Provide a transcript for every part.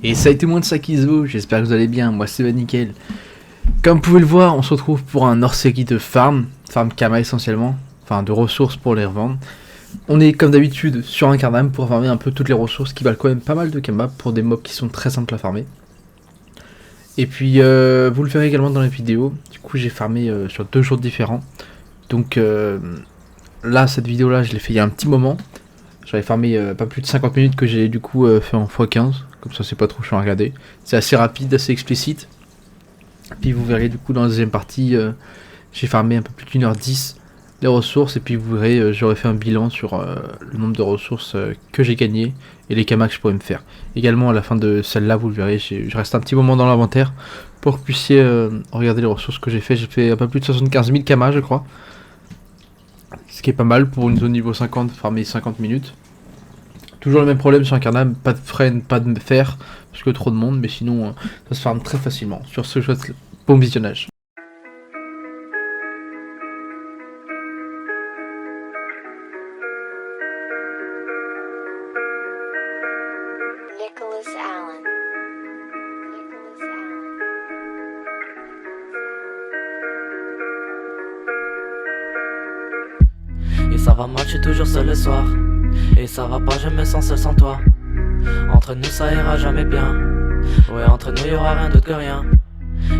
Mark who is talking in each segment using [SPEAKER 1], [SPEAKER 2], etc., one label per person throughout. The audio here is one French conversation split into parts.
[SPEAKER 1] Et ça a été moins de Sakizo, j'espère que vous allez bien, moi c'est Nickel. Comme vous pouvez le voir, on se retrouve pour un hors-série de farm Kama essentiellement, enfin de ressources pour les revendre. On est comme d'habitude sur un Cardam pour farmer un peu toutes les ressources qui valent quand même pas mal de Kama pour des mobs qui sont très simples à farmer. Et puis vous le verrez également dans la vidéo, du coup j'ai farmé sur 2 jours différents. Donc là, cette vidéo là je l'ai fait il y a un petit moment. J'avais farmé pas plus de 50 minutes que j'ai du coup fait en x15. Comme ça c'est pas trop chiant à regarder. C'est assez rapide, assez explicite. Puis vous verrez du coup dans la deuxième partie, j'ai farmé un peu plus d'1h10 les ressources. Et puis vous verrez, j'aurais fait un bilan sur le nombre de ressources que j'ai gagné et les kamas que je pourrais me faire. Également à la fin de celle-là, vous le verrez, je reste un petit moment dans l'inventaire pour que vous puissiez regarder les ressources que j'ai fait. J'ai fait un peu plus de 75 000 kamas je crois. Ce qui est pas mal pour une zone niveau 50, farmer 50 minutes. Toujours le même problème sur un Cardam, pas de frein, pas de fer, parce que trop de monde, mais sinon ça se farme très facilement. Sur ce, je vous souhaite bon visionnage.
[SPEAKER 2] Nicholas Allen.
[SPEAKER 3] Et ça va mal, je suis toujours seul le soir. Et ça va pas, je me sens seul sans toi. Entre nous ça ira jamais bien. Ouais, entre nous y'aura rien d'autre que rien.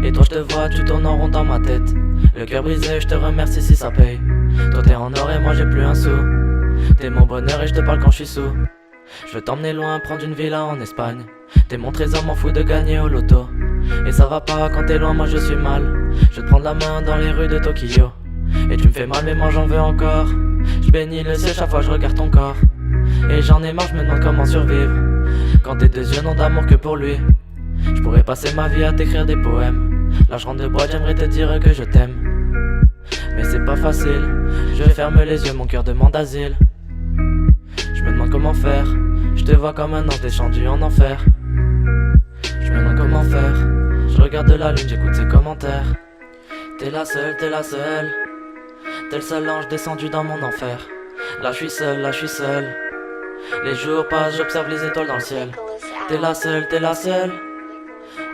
[SPEAKER 3] Et toi je te vois, tu tournes en rond dans ma tête. Le cœur brisé, je te remercie si ça paye. Toi t'es en or et moi j'ai plus un sou. T'es mon bonheur et je te parle quand je suis sous. Je veux t'emmener loin, prendre une villa en Espagne. T'es mon trésor, m'en fous de gagner au loto. Et ça va pas quand t'es loin, moi je suis mal. Je vais te prendre la main dans les rues de Tokyo. Et tu me fais mal mais moi j'en veux encore. Je bénis le ciel chaque fois je regarde ton corps. Et j'en ai marre, je me demande comment survivre quand tes deux yeux n'ont d'amour que pour lui. Je pourrais passer ma vie à t'écrire des poèmes. Là je rentre de boîte, j'aimerais te dire que je t'aime. Mais c'est pas facile, je ferme les yeux, mon cœur demande asile. Je me demande comment faire, je te vois comme un ange descendu en enfer. Je me demande comment faire, je regarde la lune, j'écoute ses commentaires. T'es la seule, t'es la seule. T'es le seul ange descendu dans mon enfer. Là je suis seul, là je suis seul. Les jours passent, j'observe les étoiles dans le ciel. T'es la seule, t'es la seule.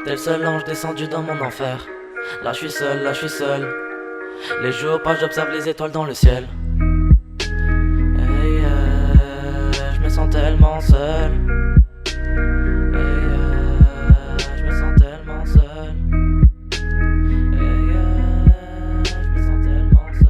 [SPEAKER 3] T'es le seul ange descendu dans mon enfer. Là je suis seul, là je suis seul. Les jours passent, j'observe les étoiles dans le ciel. Hey, je me sens tellement seul. Je me sens tellement seul. Je me sens tellement seul.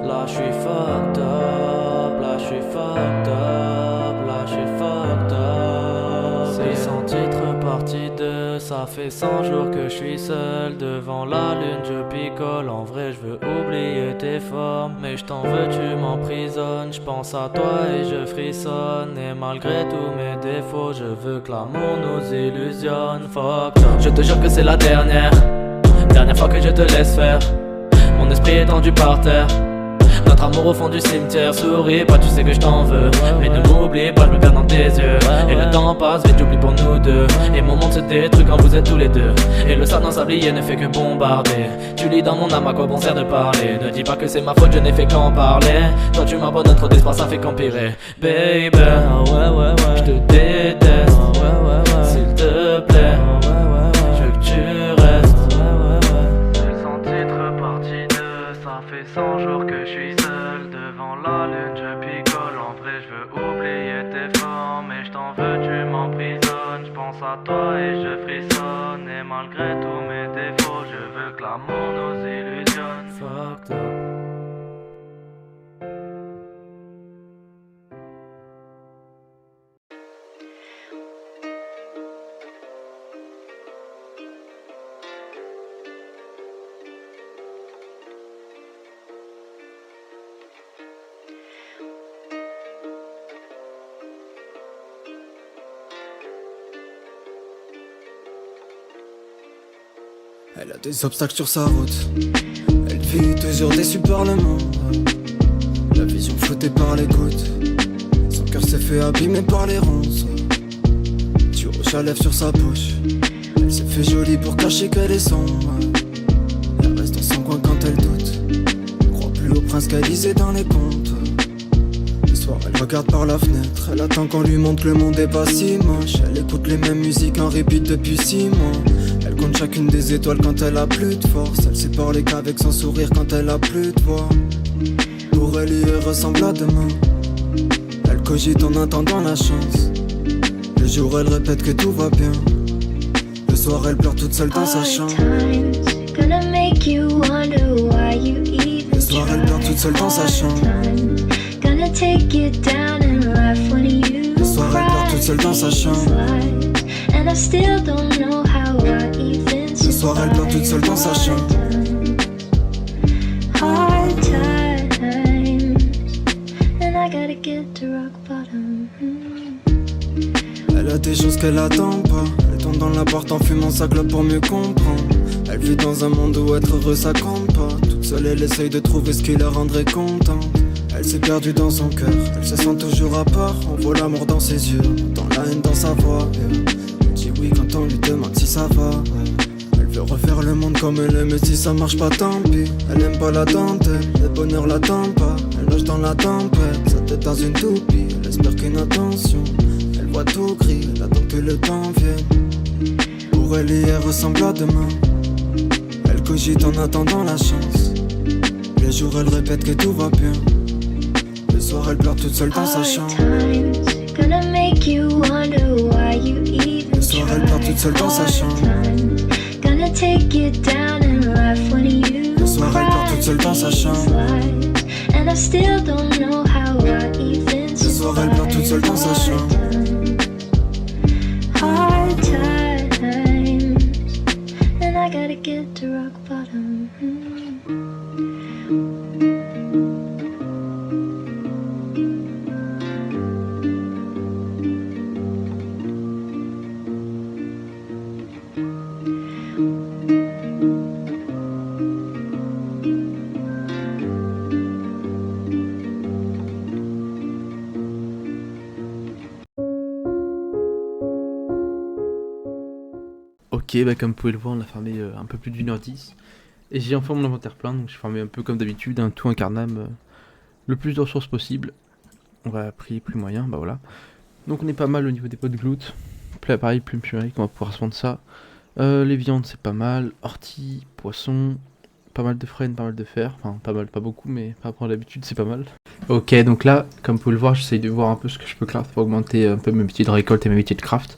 [SPEAKER 3] Là j'suis fucked up, là j'suis fucked up, là j'suis fucked up. C'est 100 titres partie 2, ça fait 100 jours que j'suis seul. Devant la lune je picole, en vrai j'veux oublier tes formes. Mais j't'en veux, tu m'emprisonnes, j'pense à toi et je frissonne. Et malgré tous mes défauts, je veux que l'amour nous illusionne. Fucked up, je te jure que c'est la dernière fois que je te laisse faire. Mon esprit est tendu par terre. Notre amour au fond du cimetière. Souris pas, tu sais que je t'en veux. Mais ne m'oublie pas, je me perds dans tes yeux. Et le temps passe vite, j'oublie pour nous deux. Et mon monde se détruit quand vous êtes tous les deux. Et le sang sablier ne fait que bombarder. Tu lis dans mon âme, à quoi bon sert de parler. Ne dis pas que c'est ma faute, je n'ai fait qu'en parler. Toi tu m'abandonnes, trop d'espoir, ça fait qu'empirer. Baby, je te déteste. S'il te plaît, je veux que tu restes. 200 titres partie 2, ça fait 100 jours que je suis seul devant la la lune, je picole. En vrai, je veux oublier tes formes. Et je t'en veux, tu m'emprisonnes. Je pense à toi et je frissonne. Et malgré tous mes défauts, je veux que l'amour nous illusionne. Fucked up.
[SPEAKER 2] Elle a des obstacles sur sa route. Elle vit toujours déçue par le monde. La vision flottée par les gouttes. Son cœur s'est fait abîmer par les ronces. Tu rouges à lèvres sur sa bouche. Elle s'est fait jolie pour cacher qu'elle est sombre. Elle reste dans son coin quand elle doute. Elle croit plus au prince qu'elle lisait dans les contes. Le soir elle regarde par la fenêtre. Elle attend qu'on lui montre que le monde est pas si moche. Elle écoute les mêmes musiques en repeat depuis 6 mois. Elle compte chacune des étoiles quand elle a plus de force. Elle sait parler qu'avec son sourire quand elle a plus de voix. Pour elle, hier ressemble à demain. Elle cogite en attendant la chance. Le jour, elle répète que tout va bien. Le soir, elle pleure toute seule dans sa chambre. Le soir, elle pleure toute seule dans sa chambre. Le soir, elle pleure toute seule dans sa chambre. Le soir elle pleure toute seule dans sa chambre. Elle a des choses qu'elle attend pas. Elle tombe dans l'appart en fumant sa clope pour mieux comprendre. Elle vit dans un monde où être heureux ça compte pas. Toute seule elle essaye de trouver ce qui la rendrait contente. Elle s'est perdue dans son cœur. Elle se sent toujours à part. On voit l'amour dans ses yeux, on entend la haine dans sa voix. Elle dit oui quand on lui demande si ça va. Elle veut refaire le monde comme elle aime, mais si ça marche pas tant pis. Elle aime pas la dentelle, le bonheur l'attend pas. Elle nage dans la tempête, sa tête dans une toupie. Elle espère qu'une attention, elle voit tout gris. Elle attend que le temps vienne. Pour elle hier ressemble à demain. Elle cogite en attendant la chance. Les jours elle répète que tout va bien. Le soir elle pleure toute seule dans sa chambre. Le soir elle pleure toute seule dans sa chambre. Le soir elle pleure toute seule dans sa chambre. Le soir elle pleure toute seule dans sa chambre. Hard times, and I gotta get to rock bottom.
[SPEAKER 1] Ok, bah comme vous pouvez le voir, on a farmé un peu plus d'1h10. Et j'ai enfin mon inventaire plein, donc j'ai farmé un peu comme d'habitude, un tout incarnable, le plus de ressources possible. On va prix plus moyen, bah voilà. Donc on est pas mal au niveau des pots de glout. Pareil, plume fumérique, on va pouvoir se vendre ça. Les viandes c'est pas mal, orties, poissons, pas mal de frêne, pas mal de fer. Enfin pas mal, pas beaucoup, mais par rapport à l'habitude c'est pas mal. Ok, donc là, comme vous pouvez le voir, j'essaye de voir un peu ce que je peux craft pour augmenter un peu mes métiers de récolte et mes métiers de craft.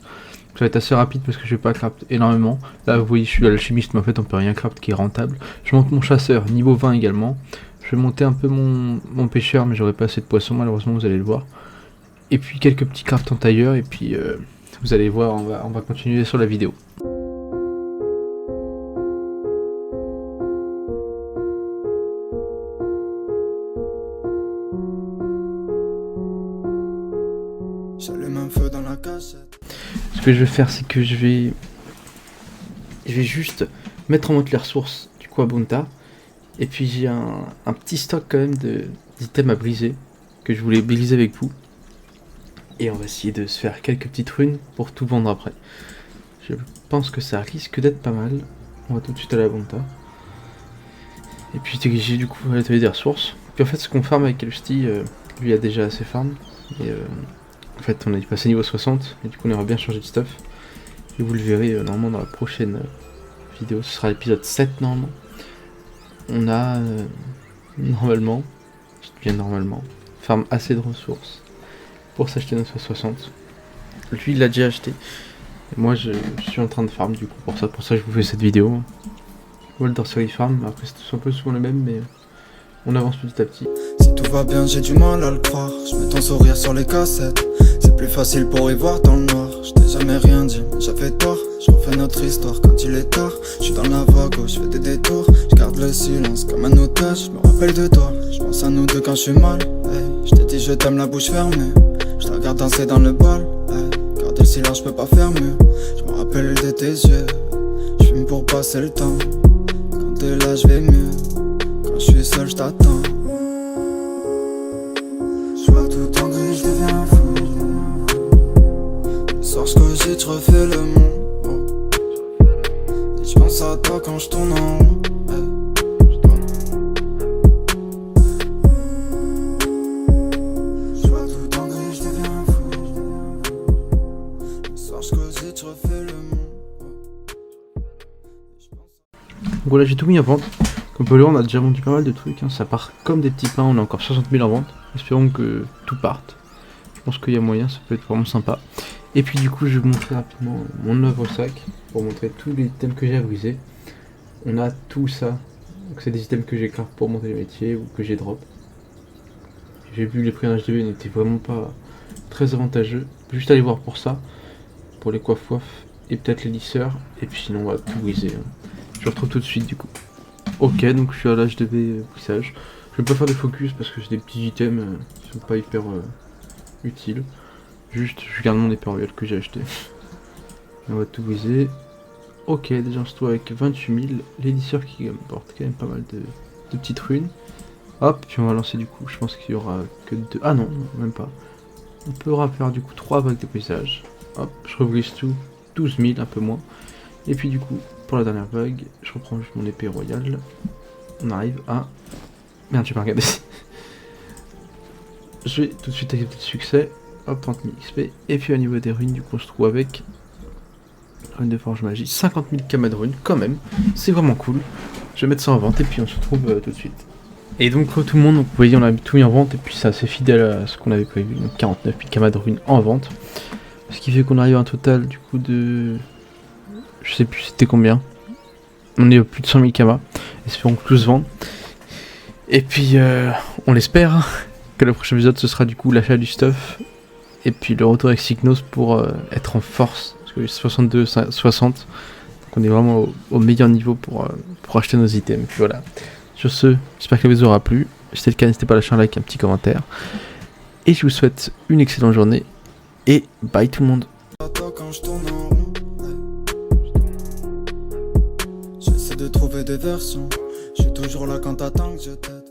[SPEAKER 1] Ça va être assez rapide parce que je vais pas craft énormément. Là vous voyez je suis l'alchimiste mais en fait on peut rien craft qui est rentable. Je monte mon chasseur niveau 20 également. Je vais monter un peu mon pêcheur mais j'aurai pas assez de poissons malheureusement, vous allez le voir. Et puis quelques petits crafts en tailleur et puis vous allez voir, on va continuer sur la vidéo.
[SPEAKER 2] J'allume un feu dans la cachette.
[SPEAKER 1] Ce que je vais faire, c'est que je vais juste mettre en mode les ressources du coup à Bunta. Et puis j'ai un petit stock quand même d'items à briser, que je voulais briser avec vous. Et on va essayer de se faire quelques petites runes pour tout vendre après. Je pense que ça risque d'être pas mal. On va tout de suite aller à Bunta. Et puis j'ai du coup l'atelier des ressources. Puis en fait ce qu'on farm avec Elsti, lui a déjà assez farm. Et en fait on a passé niveau 60 et du coup on aimerait bien changer de stuff. Et vous le verrez normalement dans la prochaine vidéo, ce sera l'épisode 7 normalement. On a normalement, je dis bien normalement, farm assez de ressources pour s'acheter notre 60. Lui il l'a déjà acheté. Et moi je suis en train de farm du coup pour ça je vous fais cette vidéo. Moi le Dorsery farm, après c'est un peu souvent le même mais on avance petit à petit.
[SPEAKER 2] Si tout va bien j'ai du mal à le croire. Je mets ton sourire sur les cassettes. C'est plus facile pour y voir dans le noir. Je t'ai jamais rien dit, j'avais tort. Je refais notre histoire quand il est tard. Je suis dans la voie gauche, je fais des détours. Je garde le silence comme un otage. Je me rappelle de toi, je pense à nous deux quand je suis mal. Hey, je t'ai dit je t'aime la bouche fermée. Je te regarde danser dans le bal. Hey, garder le silence, je peux pas faire mieux. Je me rappelle de tes yeux. Je fume pour passer le temps. Quand t'es là je vais mieux. Quand je suis seul je t'attends. Je vois tout en gris, je deviens fou. Le soir je cogite, je refais le monde. Et je pense à toi quand je tourne en rond. Je vois tout en gris, je deviens fou. Le soir je cogite, je refais le monde.
[SPEAKER 1] Donc voilà, j'ai tout mis en vente. Comme on peut le voir, on a déjà vendu pas mal de trucs, hein. Ça part comme des petits pains, on a encore 60 000 en vente. Espérons que tout parte. Je pense qu'il y a moyen, ça peut être vraiment sympa. Et puis du coup, je vais vous montrer rapidement mon œuvre sac pour montrer tous les items que j'ai à briser. On a tout ça. Donc c'est des items que j'ai craft pour monter le métier ou que j'ai drop. J'ai vu les prix en HDV n'étaient vraiment pas très avantageux. Juste aller voir pour ça, pour les coiffes et peut-être les lisseurs. Et puis sinon, on va tout briser. Je vous retrouve tout de suite du coup. Ok, donc je suis à l'HDV brissage. Je vais pas faire de focus parce que c'est des petits items qui sont pas hyper utiles. Juste, je garde mon épée royale que j'ai acheté. On va tout briser. Ok, déjà on se trouve avec 28 000. L'éditeur qui porte quand même pas mal de petites runes. Hop, puis on va lancer du coup. Je pense qu'il y aura que 2. Ah non, même pas. On pourra faire du coup 3 vagues de brisage. Hop, je rebrise tout. 12 000, un peu moins. Et puis du coup, pour la dernière vague, je reprends juste mon épée royale. On arrive à... Merde, j'ai pas regardé. Je vais tout de suite accepter le succès. Hop, 30 000 XP. Et puis au niveau des runes, du coup, on se trouve avec... Rune de forge magie. 50 000 kamas de runes, quand même. C'est vraiment cool. Je vais mettre ça en vente et puis on se retrouve tout de suite. Et donc tout le monde, donc, vous voyez, on a tout mis en vente. Et puis c'est assez fidèle à ce qu'on avait prévu. Donc 49 000 kamas de runes en vente. Ce qui fait qu'on arrive à un total, du coup, de... Je sais plus c'était combien. On est à plus de 100 000 kamas. Espérons que tout se vende. Et puis on l'espère hein, que le prochain épisode ce sera du coup l'achat du stuff. Et puis le retour avec Signos pour être en force. Parce que j'ai 62, 60. Donc on est vraiment au meilleur niveau pour acheter nos items. Et puis voilà. Sur ce, j'espère que ça vous aura plu. Si c'est le cas, n'hésitez pas à lâcher un like, un petit commentaire. Et je vous souhaite une excellente journée. Et bye tout le monde.
[SPEAKER 2] J'essaie de trouver des versions. Je suis toujours là quand t'attends que je t'aide.